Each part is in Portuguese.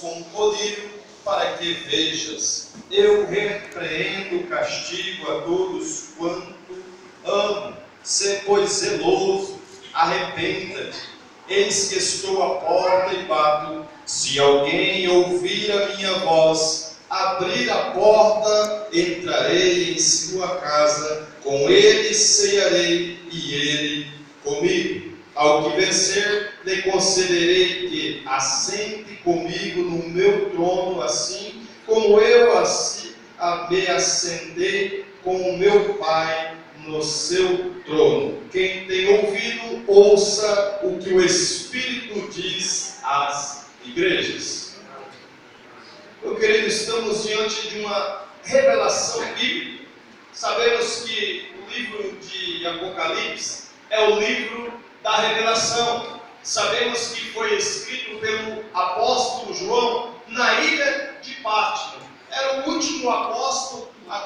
com colírio, para que vejas. Eu repreendo, castigo a todos quanto amo. Sê, pois, zeloso, arrependa-te. Eis que estou à porta e bato. Se alguém ouvir a minha voz, abrir a porta, entrarei em sua casa, com ele cearei e ele comigo. Ao que vencer, lhe concederei que assente comigo no meu trono, assim como eu me assentei com o meu Pai no seu trono. Quem tem ouvido, ouça o que o Espírito diz às igrejas. Meu querido, estamos diante de uma revelação bíblica. Sabemos que o livro de Apocalipse é o livro da revelação. Sabemos que foi escrito pelo apóstolo João na ilha de Pátmos. Era o último apóstolo a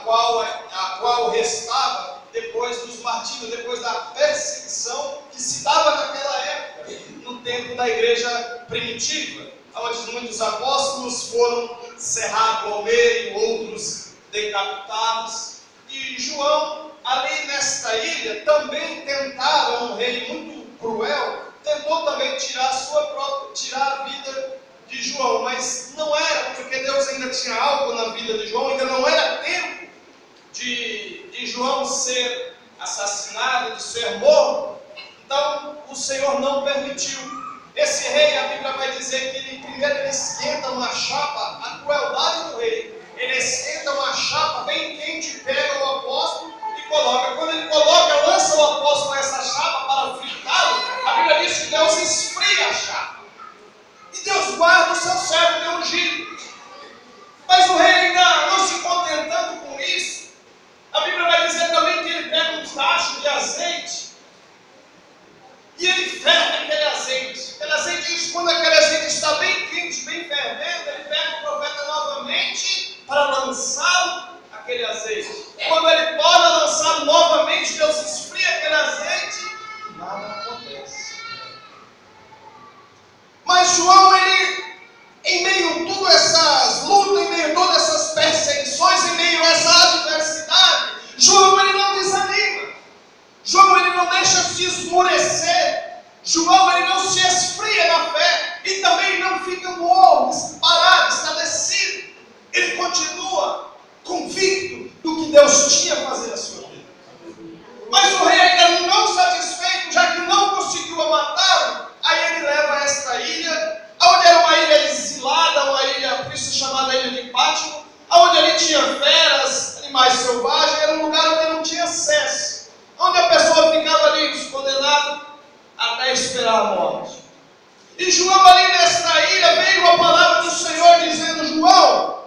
qual restava depois dos martírios, depois da perseguição que se dava naquela época, no tempo da igreja primitiva, onde muitos apóstolos foram cerrados ao meio, outros decapitados. E João, ali nesta ilha, também tentaram, um rei muito cruel, tentou também tirar a vida de João, mas não era, porque Deus ainda tinha algo na vida de João, ainda não era tempo de João ser assassinado, de ser morto. Então o Senhor não permitiu. Esse rei, a Bíblia vai dizer que primeiro ele esquenta uma chapa, a crueldade do rei, ele esquenta uma chapa bem quente, pega o apóstolo e coloca. Quando ele coloca, lança o apóstolo nessa chapa para fritá-lo, a Bíblia diz que Deus esfria a chapa. E Deus guarda o seu servo de ungido. Mas o rei ainda não se contentando com isso, a Bíblia vai dizer também que ele pega um tacho de azeite e ele ferve aquele azeite. Aquele azeite, quando aquele azeite está bem quente, bem fervendo, ele pega o profeta novamente para lançá-lo aquele azeite. Quando ele torna lançá-lo novamente, Deus esfria aquele azeite e nada acontece. Mas João, ele, em meio a todas essas lutas, em meio a todas essas perseguições, em meio a essa adversidade, João, ele não desanima. João, ele não deixa se esmorecer. João, ele não se esfria na fé e também não fica morno, parado, estabelecido. Ele continua convicto do que Deus tinha a fazer na sua vida. Mas o rei ainda não satisfeito, já que não conseguiu matá-lo, aí ele leva a esta ilha, onde era uma ilha exilada, uma ilha, por isso chamada Ilha de Pátmos, onde ali tinha feras, animais selvagens, era um lugar onde não tinha acesso, onde a pessoa ficava ali, condenado, até esperar a morte. E João, ali nesta ilha, veio a palavra do Senhor dizendo: João,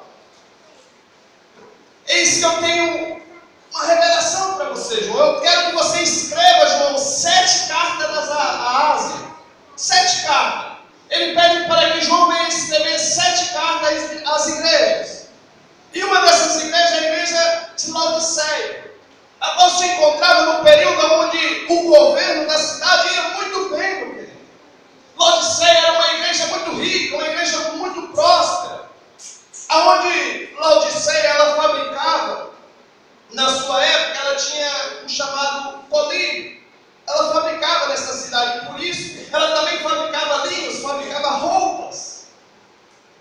eis que eu tenho uma revelação para você, João. Eu quero que você escreva, João, 7 cartas à Ásia. 7 cartas. Ele pede para que João venha escrever 7 cartas às igrejas. E uma dessas igrejas é a igreja de Laodiceia, a qual se encontrava no período onde o governo da cidade ia muito bem, meu querido. Laodiceia era uma igreja muito rica, uma igreja muito próspera, aonde Laodiceia ela fabricava, na sua época, ela tinha um chamado colírio. Ela fabricava nessa cidade, por isso ela também fabricava linhos, fabricava roupas.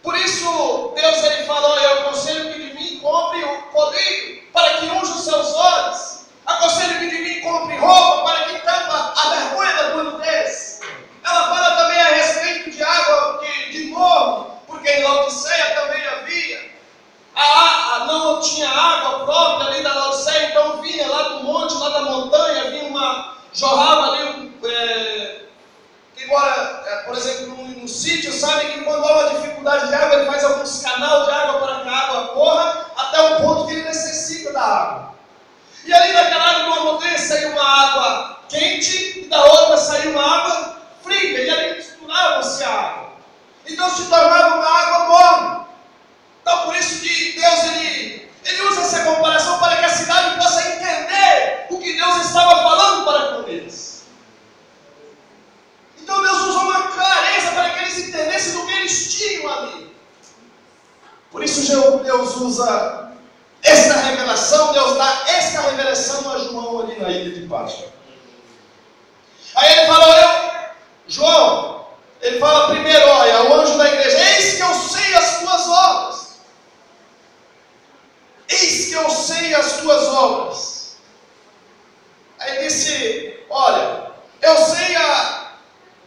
Por isso Deus ele falou: eu aconselho que de mim compre o colírio para que unja os seus olhos. Aconselho que de mim compre roupa para que tampa a vergonha da tua nudez. Ela fala também a respeito de água de morno, porque em Laodiceia também havia. Não tinha água própria ali da Laodiceia, então vinha lá do monte, lá da montanha, jorrava ali, quem mora, por exemplo, no sítio, sabe que quando há uma dificuldade de água, ele faz alguns canais de água para que a água corra até o ponto que ele necessita da água. E ali naquela água de uma montanha saiu uma água quente e da outra saiu uma água fria, e ali misturavam-se a água. Então se tornava uma água morna. Então por isso que Deus ele usa essa comparação para que a cidade possa entender o que Deus estava falando para com eles. Então Deus usou uma clareza para que eles entendessem do que eles tinham ali. Por isso Deus usa esta revelação, Deus dá esta revelação a João ali na ilha de Páscoa. Aí ele fala, João, ele fala primeiro, olha, o anjo da igreja, eis que eu sei as tuas obras. Eis que eu sei as tuas obras. Aí ele disse, olha, eu sei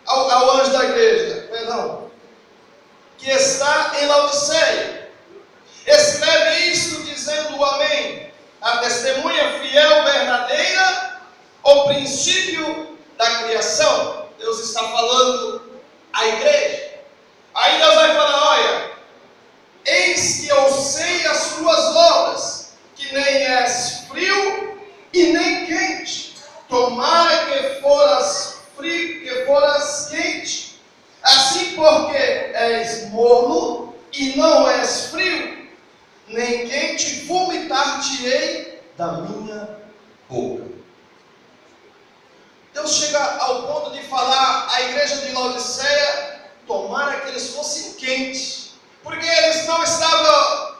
ao anjo da igreja, que está em Laodiceia. Escreve isto dizendo amém. A testemunha fiel, verdadeira, o princípio da criação. Deus está falando à igreja. Aí Deus vai falar, olha, eis que eu sei as tuas obras, que nem és frio e nem quente. Tomara que foras frio, que foras quente. Assim porque és morno e não és frio, nem quente, vomitar-te-ei da minha boca. Deus chega ao ponto de falar à igreja de Laodiceia, tomara que eles fossem quentes, porque eles não estavam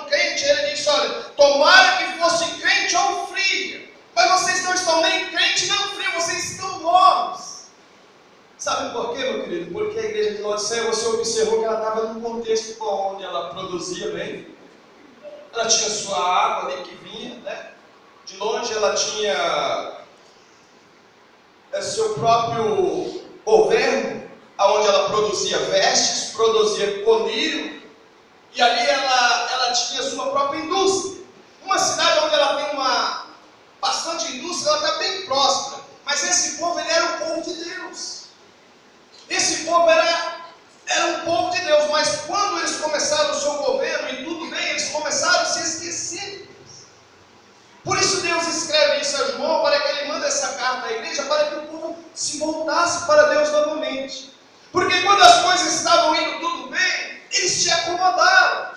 quentes. Ele disse, olha, tomara que fosse quente ou frio, mas vocês não estão nem quente nem frio, vocês estão mornos. Sabe por quê, meu querido? Porque a igreja de Laodiceia, você observou que ela estava num contexto onde ela produzia bem, ela tinha sua água ali que vinha, né? De longe ela tinha seu próprio governo, onde ela produzia vestes, produzia colírio, e ali ela tinha sua própria indústria. Uma cidade onde ela tem bastante indústria, ela está bem próspera. Mas esse povo, ele era o povo de Deus. Esse povo era um povo de Deus, mas quando eles começaram o seu governo e tudo bem, eles começaram a se esquecer. Por isso Deus escreve isso a João, para que ele mande essa carta à igreja, para que o povo se voltasse para Deus novamente. Porque quando as coisas estavam indo tudo bem, eles se acomodaram.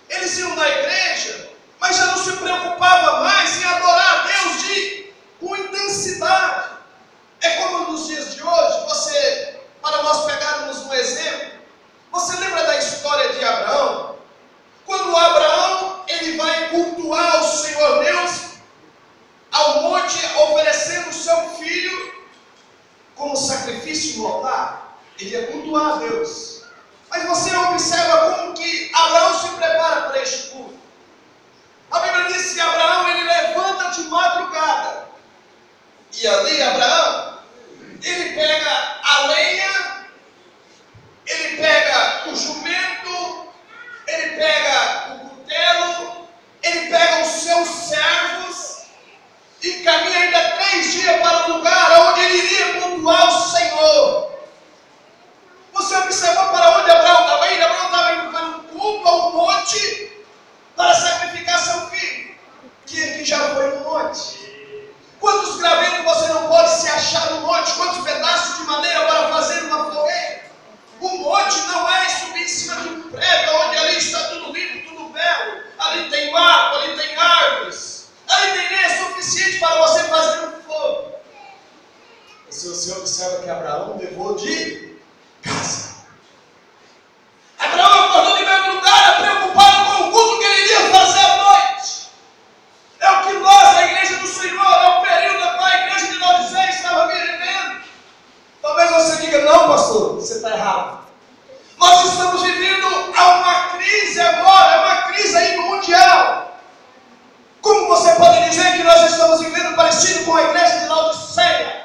Eles iam na igreja, mas já não se preocupavam mais em adorar a Deus com intensidade. É como nos dias de hoje, para nós pegarmos um exemplo, você lembra da história de Abraão? Quando Abraão, ele vai cultuar o Senhor Deus ao monte, oferecendo o seu filho como sacrifício no altar, ele ia cultuar a Deus. Mas você observa como que Abraão se prepara para este culto. A Bíblia diz que Abraão, ele levanta de madrugada, e ali Abraão, ele pega a lenha, ele pega o jumento, ele pega o cutelo, ele pega os seus servos e caminha ainda 3 dias para o lugar onde ele iria cultuar o Senhor. Você observou para onde Abraão estava indo? Abraão estava indo para um culto ao monte para sacrificar seu filho. Quem aqui já foi no monte? Quantos gravetos você não pode se achar no monte? Quantos pedaços de madeira para fazer uma fogueira? O monte não é subir em cima de um prédio onde ali está tudo limpo, tudo belo. Ali tem mato, ali tem árvores. Ali tem lenha suficiente para você fazer um fogo. Se você observa que Abraão levou de casa. Abraão acordou de madrugada, preocupado com o culto que ele iria fazer à noite. É o que nós, a igreja do Senhor, é o período da qual a igreja de Laodiceia estava vivendo. Talvez você diga, não, pastor, você está errado. Nós estamos vivendo uma crise agora, é uma crise aí mundial. Como você pode dizer que nós estamos vivendo parecido com a igreja de Laodiceia?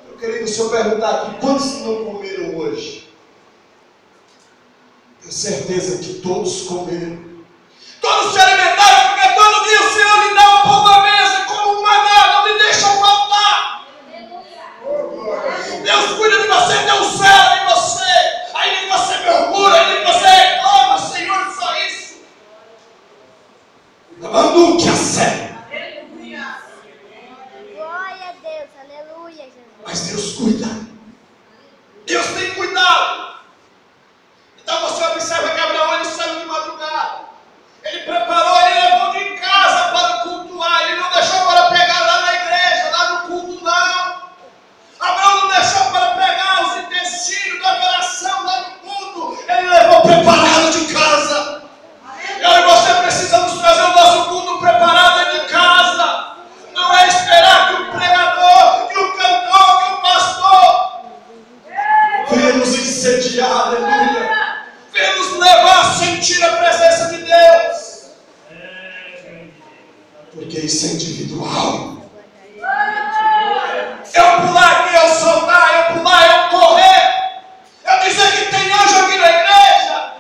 Eu queria que o senhor perguntar aqui, quantos não comeram hoje? Tenho certeza que todos comeram. Todos se alimentaram, porque todo dia o Senhor lhe dá um pão na mesa, como um maná, não lhe deixa faltar. Deus cuida de você, Deus cela em você. Aí nem você murmura, aí nem você reclama, Senhor, só isso. Não que a sério. Glória a Deus, aleluia, Jesus. Mas Deus cuida. Deus tem cuidado. Então você observa que Abraão, ele saiu de madrugada. Ele preparou, ele levou de casa para cultuar. Ele não deixou para pegar lá na igreja, lá no culto, não. Abraão não deixou para pegar os utensílios da adoração lá no culto. vem nos incendiar, aleluia. Vem nos levar a sentir a presença de Deus. Porque isso é individual. Eu pular aqui, eu soltar, eu pular, eu correr, eu dizer que tem anjo aqui na igreja,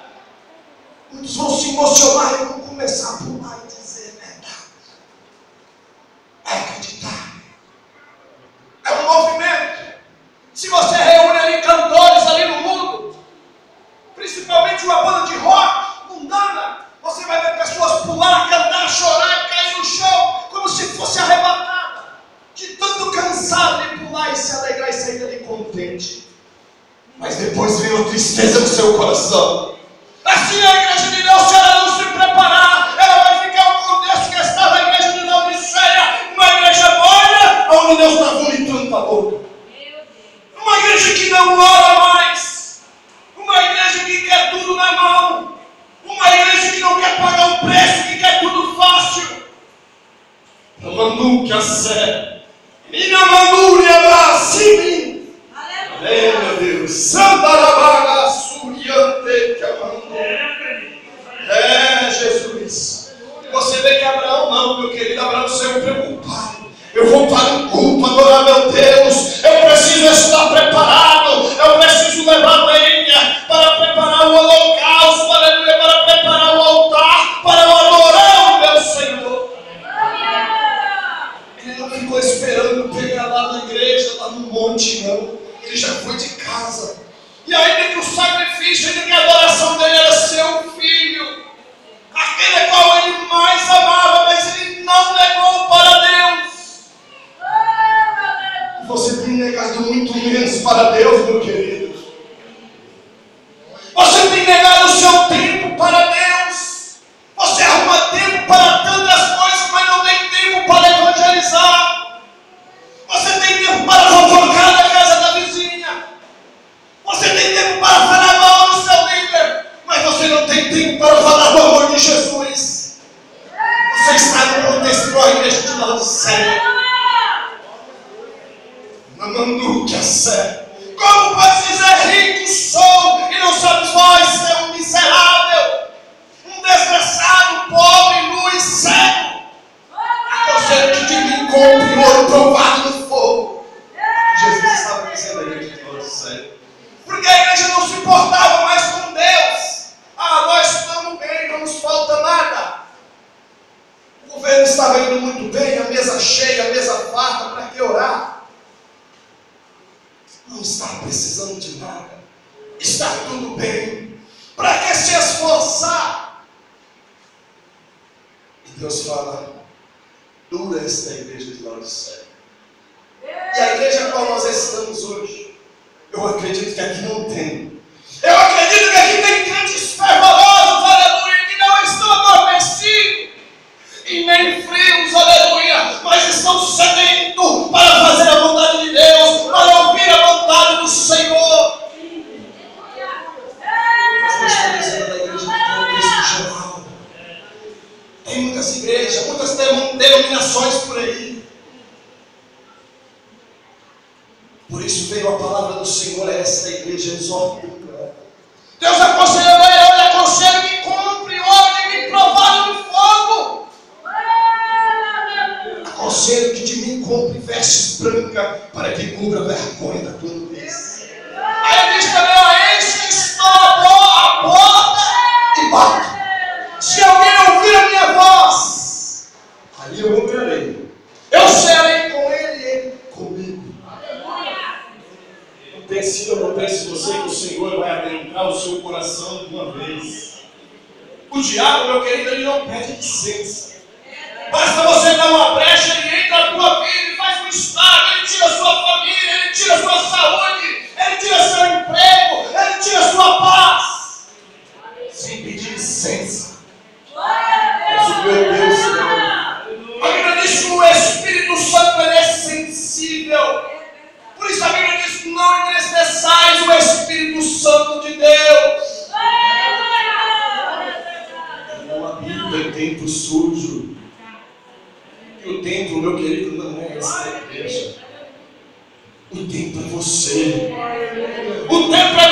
muitos vão se emocionar e vão começar a pular e dizer: é verdade, é acreditar. É um movimento. Se você reúne ali cantores ali no mundo, principalmente uma banda de rock mundana, você vai ver pessoas pular, cantar, chorar, cair no chão como se fosse arrebatada, de tanto cansado de pular e se alegrar e sair dali contente. Mas depois vem a tristeza no seu coração. Assim a igreja de Deus, se ela não se preparar, ela vai ficar o contexto que estava a igreja de Laodiceia, uma igreja morna, onde Deus está vomitando para a boca. Uma igreja que não ora mais, uma igreja que quer tudo na mão, uma igreja que não quer pagar o preço, que quer tudo fácil. Mandu que a sé, minha mandúria da Simi, aleluia, meu Deus, Santa Rabaga, Suriante, que amando. É, Jesus. Você vê que Abraão não, meu querido, Abraão saiu preocupado. Eu vou para um culto adorar meu Deus. Eu preciso estar preparado. Eu preciso levar lenha para preparar o holocausto, aleluia, para preparar o altar, para adorar o meu Senhor. Ele não ficou esperando pegar lá na igreja, lá no monte, não. Ele já foi de casa. E ainda que o sacrifício, ainda que a adoração dele era seu filho, aquele a qual ele mais amava, mas ele não negou para Deus. Você tem negado muito menos para Deus, meu querido. Você tem negado o seu tempo para Deus. Você arruma tempo para tantas coisas, mas não tem tempo para evangelizar. Você tem tempo para fofocar na casa da vizinha. Você tem tempo para falar mal do seu líder, mas você não tem tempo para falar do amor de Jesus. Você está no contexto da igreja de Laodiceia. Mamando que a sé. Como pode dizer rico sou e não sabe vós ser um miserável, um desgraçado, pobre, nu e cego? Aconselho que de mim compre ouro provado no fogo. Jesus estava dizendo à igreja de Laodiceia. Porque a igreja não se importava mais com Deus. Ah, nós estamos bem, não nos falta nada. O governo estava indo muito bem, a mesa cheia, a mesa farta, para que orar? Não está precisando de nada. Está tudo bem. Para que se esforçar? E Deus fala: dura esta igreja de Laodiceia. E a igreja a qual nós estamos hoje, eu acredito que aqui não tem. Eu acredito que aqui tem crentes fervorosos, aleluia, que não estão adormecidos e nem frios, aleluia, mas estão sedentos para fazer a vontade de Deus, para ouvir a vontade do Senhor. Eu estou dizendo da igreja de contexto geral. Tem muitas igrejas, muitas denominações por aí. Por isso veio a palavra do Senhor a esta igreja, exorta. Deus aconselhou a ele: olha, aconselho que compre ouro e me provado no fogo. Aconselho que de mim compre vestes brancas para que cubra a vergonha da tua nudez. Aí ele diz também: ó, eis que estou à porta e bato. Se alguém ouvir a minha voz, aí eu entrarei. Eu serei com ele e ele comigo. Não pense, eu não pense você que o Senhor vai adentrar o seu coração de uma vez. O diabo, meu querido, ele não pede licença. Basta você dar uma brecha, ele entra na tua vida e faz um estrago, ele tira a sua família, ele tira a sua saúde, ele tira seu emprego, ele tira a sua paz. Sem pedir licença. Mas o meu Deus, a Bíblia diz que o Espírito Santo ele é sensível. Por isso a Bíblia diz que não entristeçais o Espírito Santo de Deus. Não habita em templo sujo. E o templo, meu querido, não é essa igreja. O templo é você. O templo é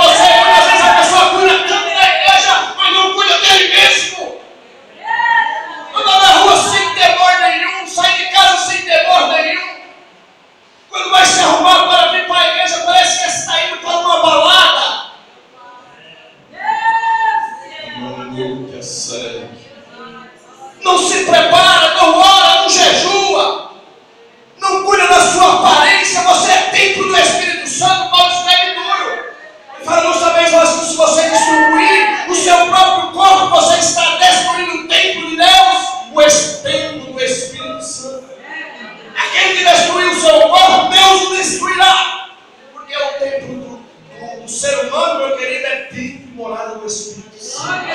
é tempo e morada do Espírito Santo.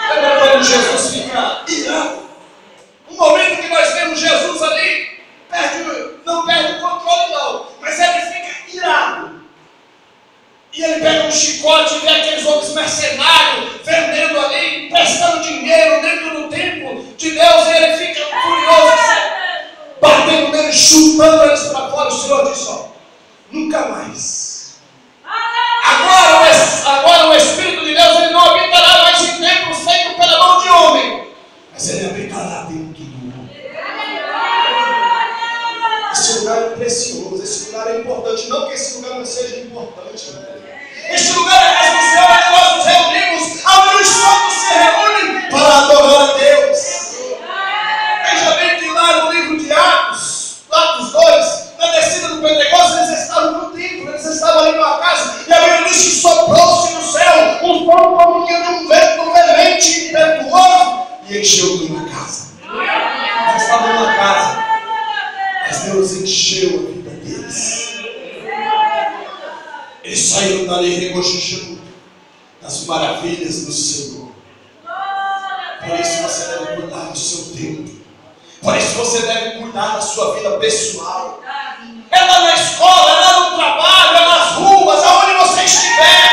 Lembra quando Jesus fica irado? Um momento que nós vemos Jesus ali, não perde o controle não, mas ele fica irado. E ele pega um chicote e vê aqueles outros mercenários vendendo ali, prestando dinheiro dentro do templo de Deus, e ele fica furioso, batendo neles, chutando eles para fora. O Senhor diz: ó, nunca mais. Agora o Espírito de Deus, ele não habitará mais em templo feito pela mão de homem, mas ele habitará dentro do homem. Esse lugar é precioso, esse lugar é importante. Não que esse lugar não seja importante, este lugar é a casa do Senhor, onde nós nos reunimos, onde os santos se reúnem para adorar a Deus. Veja bem que lá no livro de Atos 2, na descida do Pentecostes, eles estavam no templo, eles estavam ali numa casa, e a Bíblia diz que soprou-se no céu um som como que de um vento veemente e impetuoso, e encheu toda a casa. Eles estavam numa casa, mas Deus encheu a vida deles. Eles saíram dali regozijando das maravilhas do Senhor. Por isso você deve cuidar do seu tempo. Por isso você deve cuidar da sua vida pessoal. É lá na escola, é lá no trabalho, é nas ruas, aonde você estiver.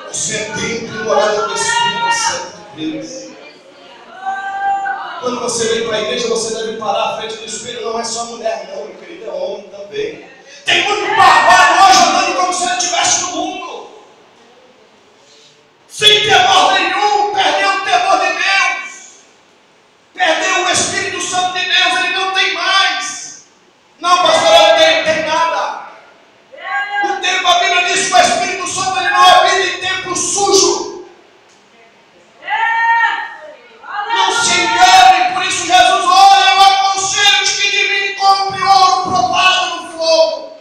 Você é templo e morada do Espírito Santo de Deus. Quando você vem para a igreja, você deve parar à frente do espelho. Não é só mulher, não, meu querido, é homem também. Tem muito barbado hoje andando como se ele estivesse no mundo, sem temor nenhum. Perdeu o temor de Deus, perdeu o Espírito Santo de Deus. Ele não tem mais. Não, pastor, ele tem nada. O tempo, a Bíblia diz que o Espírito Santo ele não habita em templo sujo. Não se engane. Por isso Jesus: olha, eu aconselho-te que de mim compre ouro provado no fogo.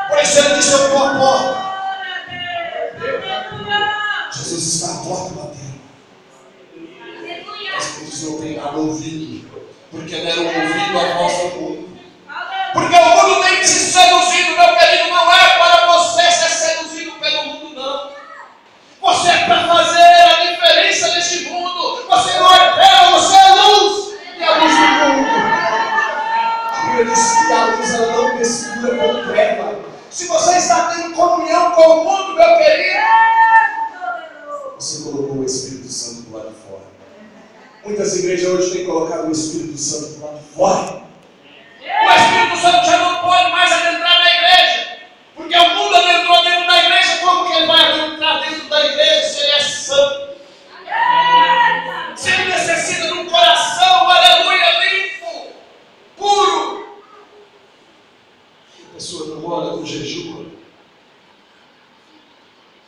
Por isso ele disse: eu estou à porta. Jesus está à porta batendo. Mas eles não têm nada ouvido, porque deram ouvido à voz do mundo. Porque o mundo tem te seduzido, meu querido. Não é para você ser seduzido pelo mundo, não. Você é para fazer a diferença neste mundo. Você não é treva, você é luz. E a luz do mundo. A Bíblia diz que a luz ela não mistura com treva. Se você está tendo comunhão com o mundo, meu querido, você colocou o Espírito Santo do lado de fora. Muitas igrejas hoje têm colocado o Espírito Santo do lado de fora. O Espírito Santo já não pode mais adentrar na igreja, porque o mundo adentrou dentro da igreja. Como que ele vai adentrar dentro da igreja se ele é santo? Se ele necessita de um coração, aleluia, limpo, puro. A pessoa não ora, não jejua,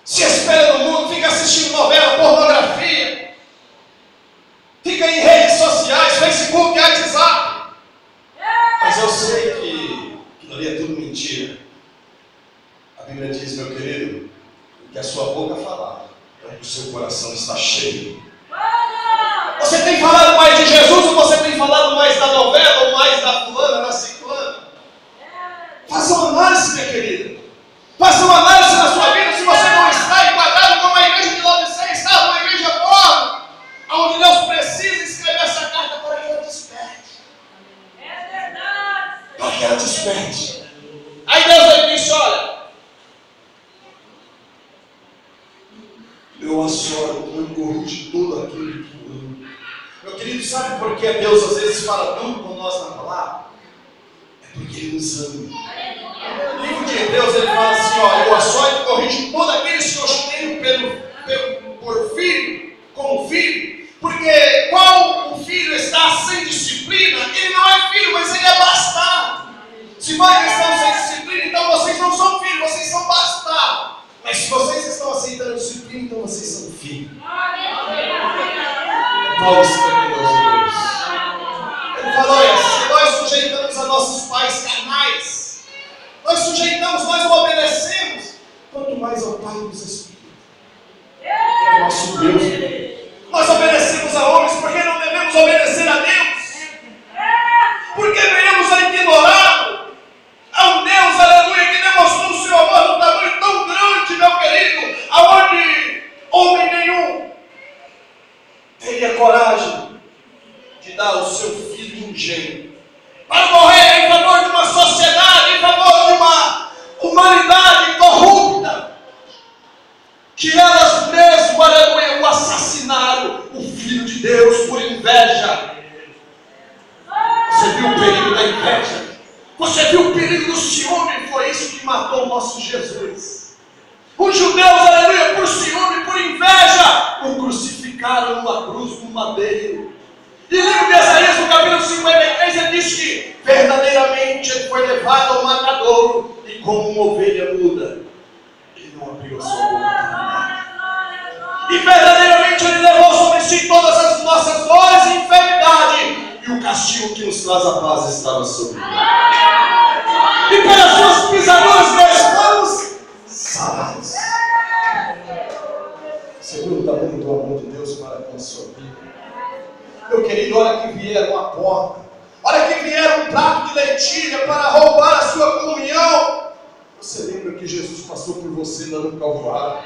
se espera no mundo, fica assistindo novela, pornografia, fica em redes sociais, Facebook, WhatsApp. Mas eu sei que aquilo ali é tudo mentira. A Bíblia diz, meu querido, que a sua boca falar é que o seu coração está cheio. Você tem falado mais de Jesus ou você tem falado mais da novela ou mais da fulana, da ciclana? Faça uma análise, minha querida. Faça uma análise na sua vida. Se você não está enquadrado como a igreja de Laodiceia estava, uma igreja morna, onde Deus precisa escrever essa carta para que ela desperte. É verdade. Para que ela desperte. Aí Deus disse: olha, eu assoro, eu corrijo tudo aquilo que eu amo. Meu querido, sabe por que Deus às vezes fala duro com nós na palavra? É porque Ele nos ama. No livro de Hebreus ele fala assim: ó, eu assoro e corrijo todos aqueles que eu tenho por filho, como filho. Porque qual o filho está sem disciplina, ele não é filho, mas ele é bastardo. Se vocês estão sem disciplina, então vocês não são filhos, vocês são bastardos. Mas se vocês estão aceitando disciplina, então vocês são filhos. Paulo escreveu aos Hebreus. Ele falou: olha, se nós sujeitamos a nossos pais carnais, nós sujeitamos, nós obedecemos, quanto mais ao Pai dos Espíritos, que é o nosso Deus. Nós obedecemos a homens porque não devemos obedecer a Deus, porque venhamos a ignorá-lo, a um Deus, aleluia, que demonstrou o seu amor num tamanho tão grande, meu querido. crucificaram numa cruz, num madeiro. E o livro de Isaías, no capítulo 53, ele diz que verdadeiramente ele foi levado ao matadouro e como uma ovelha muda, ele não abriu a sua boca. E verdadeiramente ele levou sobre si todas as nossas dores e enfermidade, e o castigo que nos traz a paz estava sobre ele. E pelas suas pisaduras nós fomos sarados. Você viu o tamanho do amor de Deus para com a sua vida? Meu querido, olha que vier uma porta, olha que vier um prato de lentilha para roubar a sua comunhão. Você lembra que Jesus passou por você lá no Calvário?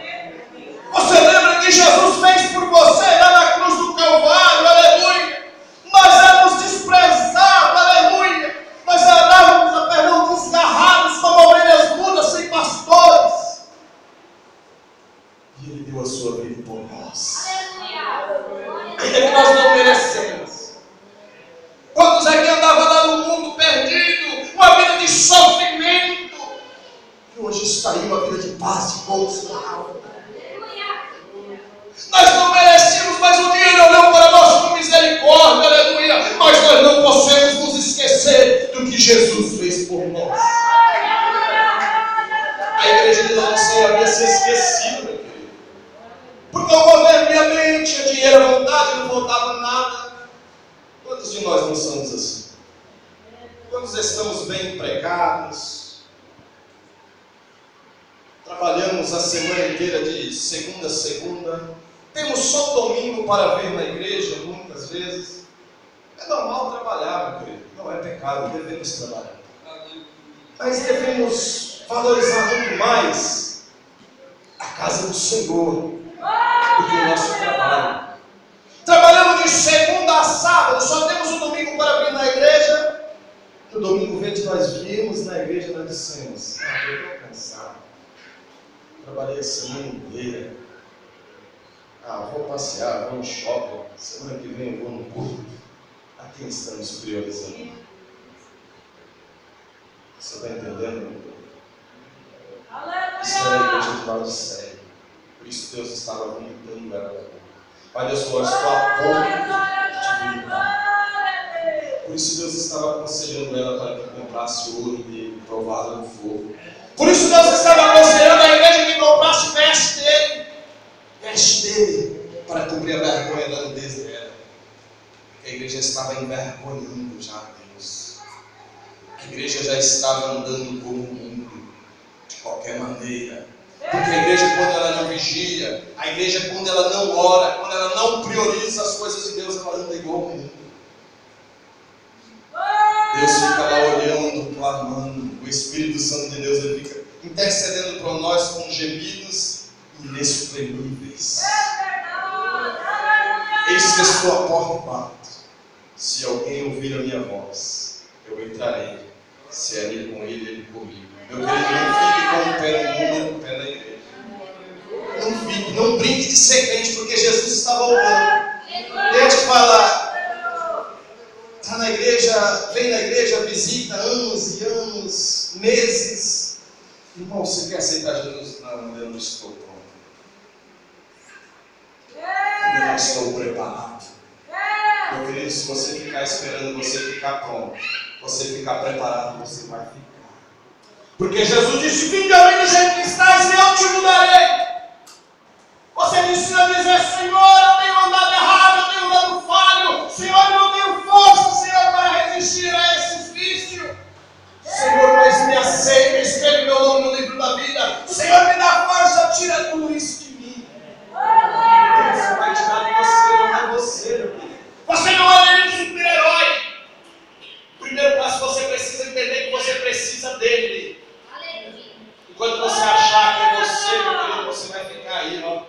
Você lembra que Jesus fez por você lá na cruz do Calvário? Aleluia! Nós éramos desprezados, aleluia! Nós éramos desgarrados como ovelhas mudas sem pastores. E Ele deu a sua vida por nós. Ainda que nós não merecemos. Quantos aqui andavam lá no mundo perdido, uma vida de sofrimento, e hoje está aí uma vida de paz, de gozo na alma. Nós não merecemos, mas um dia Ele olhou para nós com misericórdia, aleluia. Mas nós não podemos nos esquecer do que Jesus fez por nós. A igreja de Laodiceia havia se esquecido, meu querido. Porque o governo ia bem, tinha dinheiro à vontade, não faltava nada. Quantos de nós não somos assim? Quantos estamos bem empregados? Trabalhamos a semana inteira de segunda a segunda. Temos só domingo para vir na igreja, muitas vezes. É normal trabalhar, meu querido. Não é pecado, devemos trabalhar. Mas devemos valorizar muito mais a casa do Senhor do que o nosso trabalho. Trabalhamos de segunda a sábado, só temos o domingo para vir na igreja. No domingo verde nós viemos na igreja e nós dissemos: eu estou cansado. Trabalhei a semana inteira. Vou passear, vou no shopping. Semana que vem eu vou no culto. A quem estamos priorizando? Você está entendendo? Isso era a igreja de Laodiceia. Por isso Deus estava vomitando ela da boca. Pai Deus falou: estou a ponto de te vomitar. Por isso Deus estava aconselhando ela para que comprasse ouro dele, provado no fogo. Por isso Deus estava aconselhando a igreja que comprasse veste dele, para cobrir a vergonha da nudez dela. Porque a igreja estava envergonhando já Deus. A igreja já estava andando como o mundo, de qualquer maneira. Porque a igreja, quando ela não vigia, a igreja, quando ela não ora, quando ela não prioriza as coisas de Deus, ela anda igual ao mundo. Deus fica lá olhando, clamando. O Espírito Santo de Deus, ele fica intercedendo por nós com gemidos inexprimíveis. Eis que estou à porta e bato. Se alguém ouvir a minha voz, eu entrarei. Se é ele com ele, ele comigo. Meu querido, não fique com o pé no mundo e com o pé na igreja. Não fique, não brinque de ser crente, porque Jesus está voltando. Deixa eu te falar. Está na igreja, vem na igreja, visita anos e anos, meses. Irmão, você quer aceitar Jesus? Não, eu não estou pronto. Eu não estou preparado. Meu querido, se você ficar esperando você ficar pronto, você ficar preparado, você vai ficar. Porque Jesus disse: vinde a mim do jeito que estás e eu te mudarei. Você precisa dizer: Senhor, eu tenho andado errado, eu tenho andado falho. Senhor, eu não tenho força, Senhor, para resistir a esses vícios. Senhor, mas me aceita, escreve meu nome no livro da vida. Senhor, me dá força, tira tudo isso de mim. Deus vai tirar de você, não é você, meu querido. Você não é um super-herói. Primeiro passo, você precisa entender que você precisa dele. Enquanto você achar que é você, meu querido, você vai ficar aí, ó,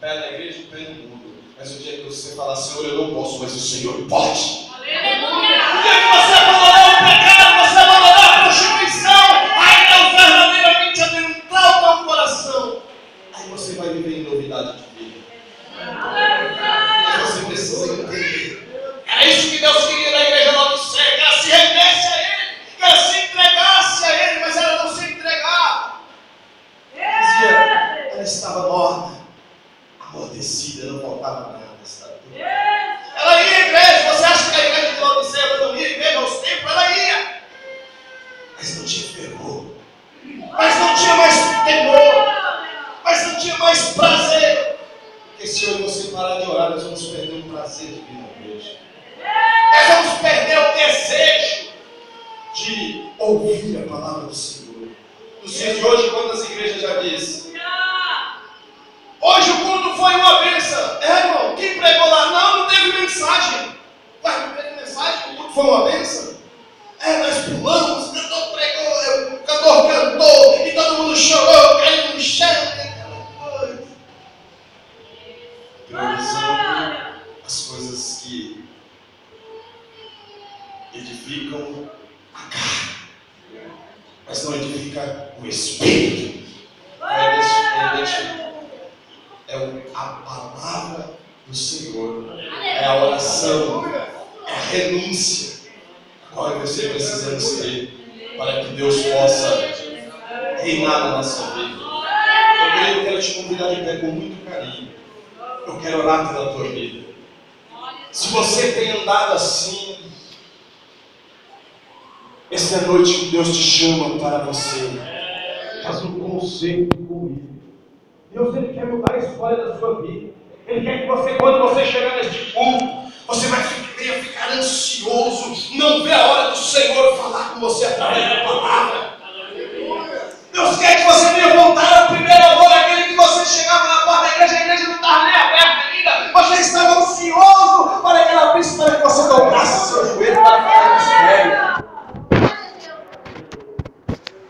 pé na igreja, pé no mundo. Mas o dia que você falar: Senhor, eu não posso, mas o Senhor pode. Aleluia! O dia que você abandonar o pecado, você abandonar a prostituição, aí não verdadeiramente adentrar o teu coração. Aí você vai viver em novidade de vida. Mas você precisa entender. Era isso que Deus queria na igreja lá do céu, que ela se rendesse a Ele, que ela se entregasse a Ele, mas ela não se entregava. Dizia, ela estava morta. Amor de entorpecida, não faltava nada. Sabe? Ela ia à igreja. Você acha que a igreja de Laodiceia não ia à igreja aos tempos? Ela ia. Mas não tinha fervor. Mas não tinha mais temor. Mas não tinha mais prazer. Porque se eu e você parar de orar, nós vamos perder o prazer de vir na igreja. Nós vamos perder o desejo de ouvir a palavra do Senhor. Nos dias de hoje, quantas igrejas já dizem? Hoje o culto foi uma bênção. Irmão, quem pregou lá? Não teve mensagem. Mas não teve mensagem, o culto foi uma bênção. Nós pulamos, o cantor pregou, o cantor cantou, e todo mundo chorou, caiu no chão, aquela coisa. Priorizando as coisas que edificam a carne, mas não edifica o espírito. A palavra do Senhor, é a oração, é a renúncia. Agora você precisamos ter para que Deus possa reinar na nossa vida. Eu quero te convidar de pé com muito carinho. Eu quero orar pela tua vida. Se você tem andado assim, essa é a noite que Deus te chama para você. Faz um conceito comigo. Deus, Ele quer mudar a história da sua vida. Ele quer que você, quando você chegar neste culto, você venha ficar ansioso, não vê a hora do Senhor falar com você através da palavra. Deus quer que você venha voltar ao primeiro amor, aquele que você chegava na porta da igreja, a igreja não estava nem aberta ainda, você estava ansioso para que ela abrisse, para que você dobrasse seu joelho para falar o mistério.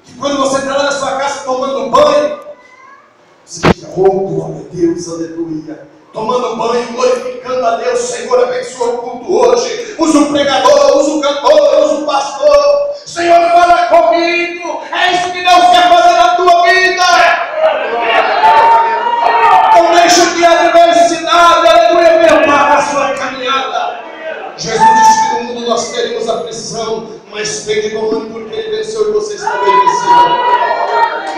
E quando você está lá na sua casa tomando banho, você diz: oh, glória a Deus, aleluia. Tomando banho, glorificando a Deus. Senhor, abençoa o culto hoje. Usa o pregador, usa o cantor, usa o pastor. Senhor, fala comigo. É isso que Deus quer fazer na tua vida. Não deixa que a adversidade, aleluia, perpare a sua caminhada. Jesus disse que no mundo nós teríamos aflição, mas tem de bom ânimo porque Ele venceu e vocês também venceram.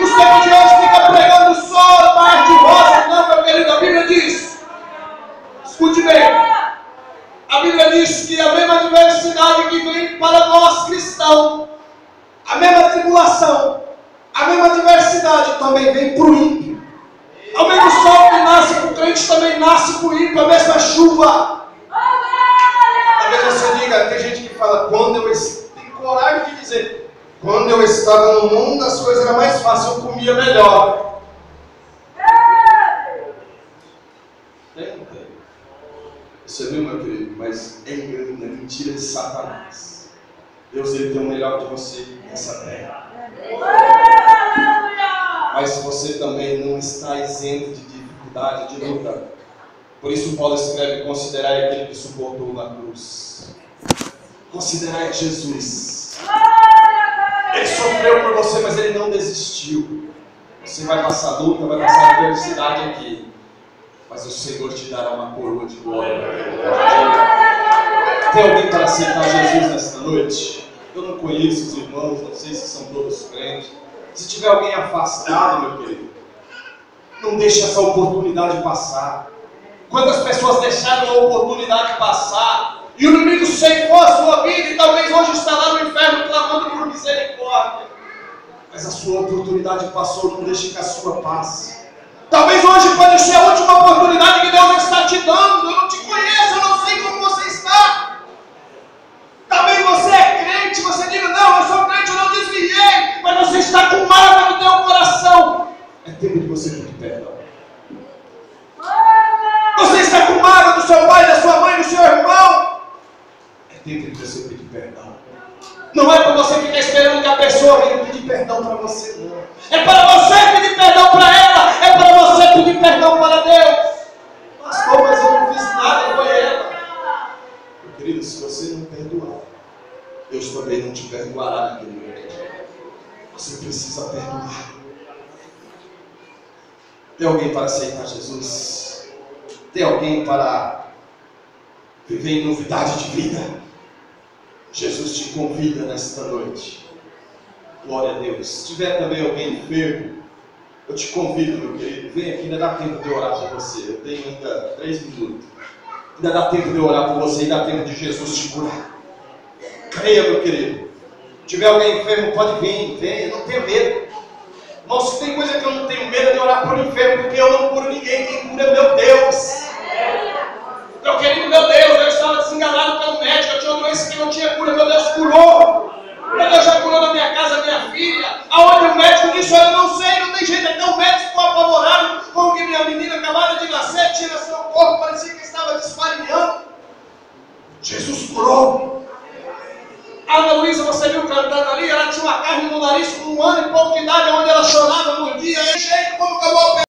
Os tempos de hoje fica pregando só mar de rosa. Não, meu querido, a Bíblia diz. Escute bem, a Bíblia diz que a mesma adversidade que vem para nós cristãos, a mesma tribulação, a mesma adversidade também vem para o ímpio. O mesmo sol que nasce para o crente também nasce para o ímpio, a mesma chuva. Talvez você diga, tem gente que fala, tem coragem de dizer, quando eu estava no mundo as coisas eram mais fáceis, eu comia melhor. Você viu, meu querido? Mas é engano, é mentira de Satanás. Deus, Ele tem o melhor de você nessa terra. Mas você também não está isento de dificuldade, de luta. Por isso Paulo escreve: considerai aquele que suportou na cruz. Considerai Jesus. Ele sofreu por você, mas Ele não desistiu. Você vai passar luta, vai passar adversidade aqui, mas o Senhor te dará uma coroa de glória. Tem alguém para aceitar Jesus nesta noite? Eu não conheço os irmãos, não sei se são todos crentes. Se tiver alguém afastado, meu querido, não deixe essa oportunidade passar. Quantas pessoas deixaram a oportunidade passar e o inimigo ceifou a sua vida e talvez hoje está lá no inferno clamando por misericórdia. Mas a sua oportunidade passou, não deixe que a sua passe. Talvez hoje pode ser a última oportunidade que Deus está te dando. Eu não te conheço, eu não sei como você está. Talvez você é crente, você diga, não, eu sou crente, eu não desviei, mas você está com mágoa no teu coração. É tempo de você pedir perdão. Você está com mágoa do seu pai, da sua mãe, do seu irmão. É tempo de você pedir perdão. Não é para você ficar esperando que a pessoa venha pedir perdão para você, não. É para você pedir perdão para ela. É para você pedir perdão para Deus. Pastor, mas eu não fiz nada com ela. Meu querido, se você não perdoar, Deus também não te perdoará naquele momento. Você precisa perdoar. Tem alguém para aceitar Jesus? Tem alguém para viver em novidade de vida? Jesus te convida nesta noite. Glória a Deus. Se tiver também alguém enfermo, Eu te convido, meu querido, vem aqui, ainda dá tempo de eu orar por você. Eu tenho ainda 3 minutos. Ainda dá tempo de eu orar por você, ainda dá tempo de Jesus te curar. Creia, meu querido. Se tiver alguém enfermo, pode vir, venha, não tenha medo. Irmão, se tem coisa que eu não tenho medo é de orar por enfermo, porque eu não curo ninguém, quem cura é meu Deus. Meu querido, meu Deus, eu estava desenganado pelo médico, eu tinha uma doença que não tinha cura, meu Deus curou. Meu Deus já curou na minha casa, minha filha. Aonde o médico disse, eu não sei, não tem jeito. Então o médico ficou apavorado com que minha menina acabara de nascer, tinha seu corpo, parecia que estava desfarinhando. Jesus curou. Ana Luísa, você viu cantando ali, ela tinha uma carne no nariz com 1 ano e pouco de idade, onde ela chorava no dia, jeito como acabou